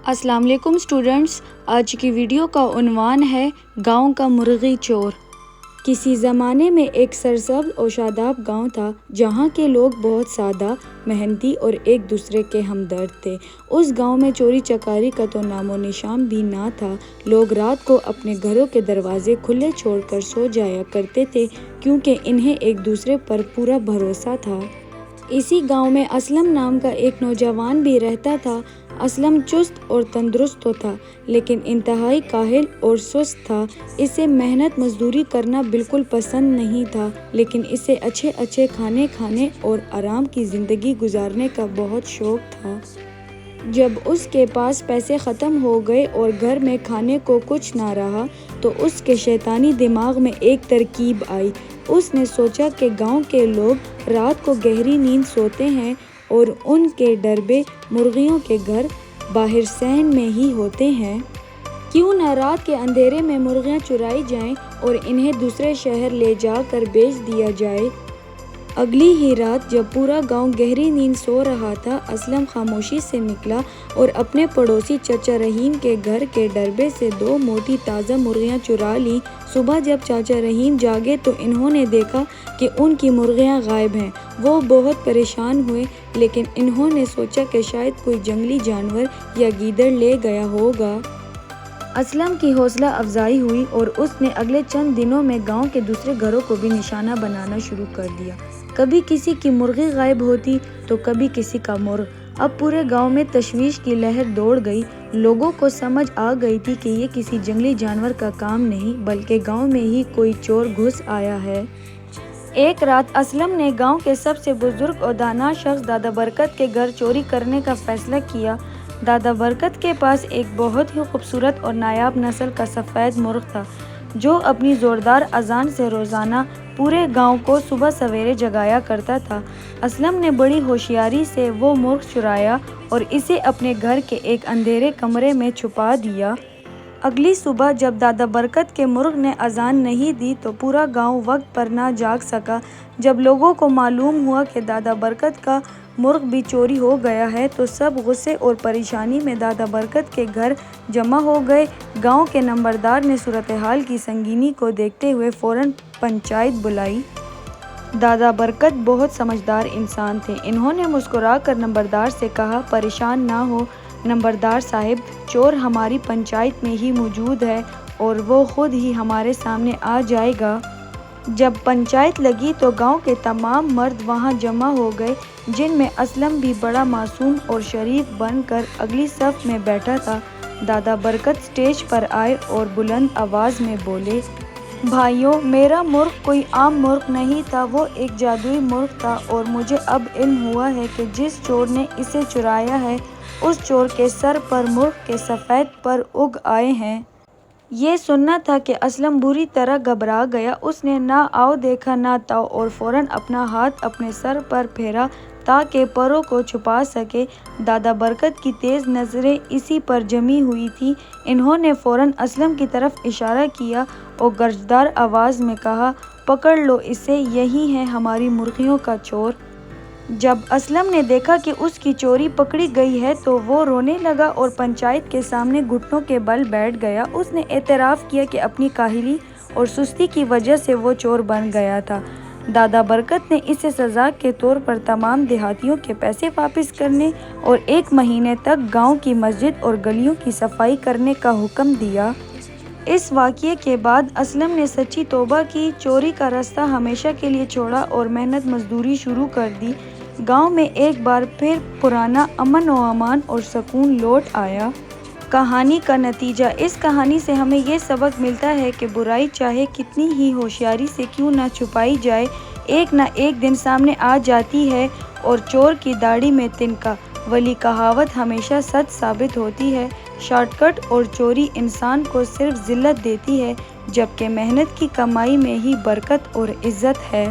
अस्सलाम वालेकुम स्टूडेंट्स। आज की वीडियो का उन्वान है गांव का मुर्गी चोर। किसी ज़माने में एक सरसब्ज़ और शादाब गांव था जहां के लोग बहुत सादा, मेहनती और एक दूसरे के हमदर्द थे। उस गांव में चोरी चकारी का तो नामो निशान भी ना था। लोग रात को अपने घरों के दरवाजे खुले छोड़कर सो जाया करते थे क्योंकि इन्हें एक दूसरे पर पूरा भरोसा था। इसी गांव में असलम नाम का एक नौजवान भी रहता था। असलम चुस्त और तंदुरुस्त तो था लेकिन इंतहाई काहिल और सुस्त था। इसे मेहनत मजदूरी करना बिल्कुल पसंद नहीं था, लेकिन इसे अच्छे अच्छे खाने खाने और आराम की ज़िंदगी गुजारने का बहुत शौक था। जब उसके पास पैसे ख़त्म हो गए और घर में खाने को कुछ ना रहा तो उसके शैतानी दिमाग में एक तरकीब आई। उसने सोचा कि गांव के लोग रात को गहरी नींद सोते हैं और उनके डरबे मुर्गियों के घर बाहर सहन में ही होते हैं। क्यों न रात के अंधेरे में मुर्गियां चुराई जाएं और इन्हें दूसरे शहर ले जाकर बेच दिया जाए। अगली ही रात जब पूरा गांव गहरी नींद सो रहा था, असलम खामोशी से निकला और अपने पड़ोसी चाचा रहीम के घर के डरबे से 2 मोटी ताज़ा मुर्गियां चुरा ली। सुबह जब चाचा रहीम जागे तो इन्होंने देखा कि उनकी मुर्गियां गायब हैं। वो बहुत परेशान हुए, लेकिन इन्होंने सोचा कि शायद कोई जंगली जानवर या गीदड़ ले गया होगा। असलम की हौसला अफजाई हुई और उसने अगले चंद दिनों में गांव के दूसरे घरों को भी निशाना बनाना शुरू कर दिया। कभी किसी की मुर्गी गायब होती तो कभी किसी का मुर्ग। अब पूरे गांव में तशवीश की लहर दौड़ गई। लोगों को समझ आ गई थी कि ये किसी जंगली जानवर का काम नहीं बल्कि गांव में ही कोई चोर घुस आया है। एक रात असलम ने गांव के सबसे बुजुर्ग और दाना शख्स दादा बरकत के घर चोरी करने का फैसला किया। दादा बरकत के पास एक बहुत ही खूबसूरत और नायाब नस्ल का सफ़ेद मुर्ग था जो अपनी ज़ोरदार अजान से रोज़ाना पूरे गांव को सुबह सवेरे जगाया करता था। असलम ने बड़ी होशियारी से वो मुर्ग चुराया और इसे अपने घर के एक अंधेरे कमरे में छुपा दिया। अगली सुबह जब दादा बरकत के मुर्ग ने अजान नहीं दी तो पूरा गांव वक्त पर ना जाग सका। जब लोगों को मालूम हुआ कि दादा बरकत का मुर्ग भी चोरी हो गया है तो सब गुस्से और परेशानी में दादा बरकत के घर जमा हो गए। गांव के नंबरदार ने सूरत हाल की संगीनी को देखते हुए फ़ौरन पंचायत बुलाई। दादा बरकत बहुत समझदार इंसान थे। इन्होंने मुस्कुराकर नंबरदार से कहा, परेशान ना हो नंबरदार साहिब, चोर हमारी पंचायत में ही मौजूद है और वो खुद ही हमारे सामने आ जाएगा। जब पंचायत लगी तो गांव के तमाम मर्द वहां जमा हो गए, जिनमें असलम भी बड़ा मासूम और शरीफ बनकर अगली सफ में बैठा था। दादा बरकत स्टेज पर आए और बुलंद आवाज़ में बोले, भाइयों, मेरा मुर्ग कोई आम मुर्ग नहीं था, वो एक जादुई मुर्ग था और मुझे अब इल्म हुआ है कि जिस चोर ने इसे चुराया है उस चोर के सर पर मुर्ग के सफ़ेद पर उग आए हैं। ये सुनना था कि असलम बुरी तरह घबरा गया। उसने ना आओ देखा ना ताओ और फ़ौरन अपना हाथ अपने सर पर फेरा ताकि परों को छुपा सके। दादा बरकत की तेज़ नज़रें इसी पर जमी हुई थी। इन्होंने फ़ौरन असलम की तरफ इशारा किया और गर्जदार आवाज़ में कहा, पकड़ लो इसे, यही है हमारी मुर्गियों का चोर। जब असलम ने देखा कि उसकी चोरी पकड़ी गई है तो वो रोने लगा और पंचायत के सामने घुटनों के बल बैठ गया। उसने एतराफ़ किया कि अपनी काहिली और सुस्ती की वजह से वो चोर बन गया था। दादा बरकत ने इसे सज़ा के तौर पर तमाम देहातियों के पैसे वापस करने और 1 महीने तक गांव की मस्जिद और गलियों की सफाई करने का हुक्म दिया। इस वाक़ये के बाद असलम ने सच्ची तौबा की, चोरी का रास्ता हमेशा के लिए छोड़ा और मेहनत मजदूरी शुरू कर दी। गांव में एक बार फिर पुराना अमन व अमान और सुकून लौट आया। कहानी का नतीजा, इस कहानी से हमें ये सबक मिलता है कि बुराई चाहे कितनी ही होशियारी से क्यों ना छुपाई जाए, एक ना एक दिन सामने आ जाती है। और चोर की दाढ़ी में तिनका वाली कहावत हमेशा सच साबित होती है। शॉर्टकट और चोरी इंसान को सिर्फ ज़िल्लत देती है, जबकि मेहनत की कमाई में ही बरकत और इज़्ज़त है।